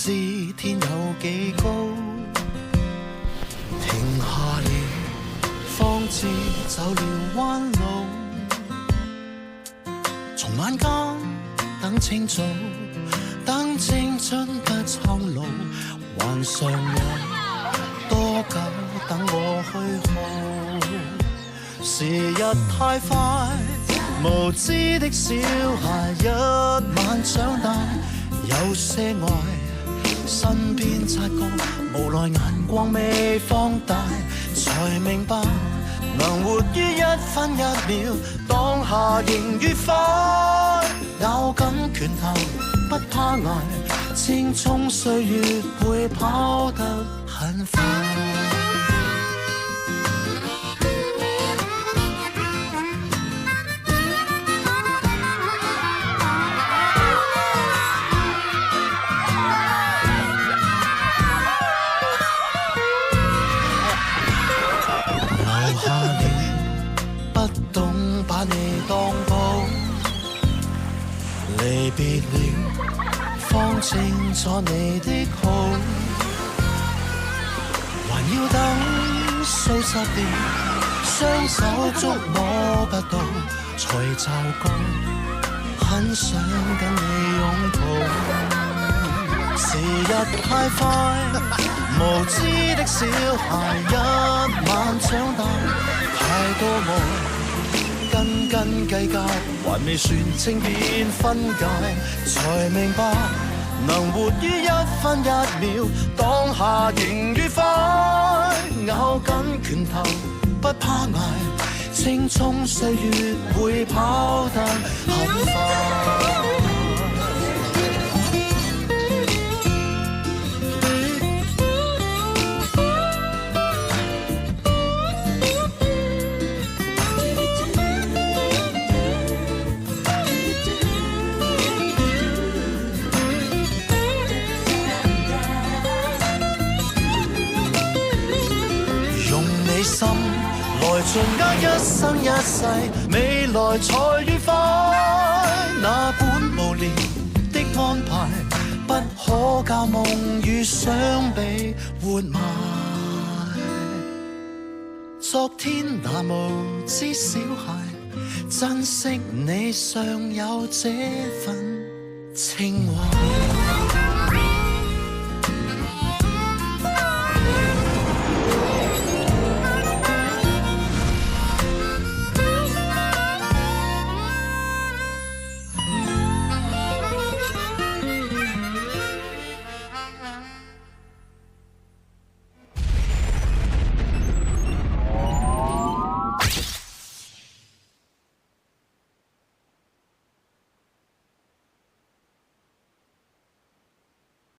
知天有幾高，停下了，方知走了彎路。從晚間等清早，等青春不蒼老，還尚有多久等我虛耗？時日太快，無知的小孩一晚長大，有些愛身邊擦過，無奈眼光未放大，才明白能活於一分一秒，當下仍愉快，咬緊拳頭不怕捱，青蔥歲月會跑得很快。把你當寶，離別了，方清楚你的好，還要等數十年，雙手觸摸不到，才驟覺很想跟你擁抱。時日太快，無知的小孩一晚長大，太多愛斤斤計較，還未算清便分解，才明白能活於一分一秒，當下仍愉快，咬緊拳頭不怕捱，青蔥歲月會跑得很快。心來盡握一生一世，未來才愉快。那本無聊的安排，不可教夢與想被活埋。昨天那無知小孩，珍惜你尚有這份情懷。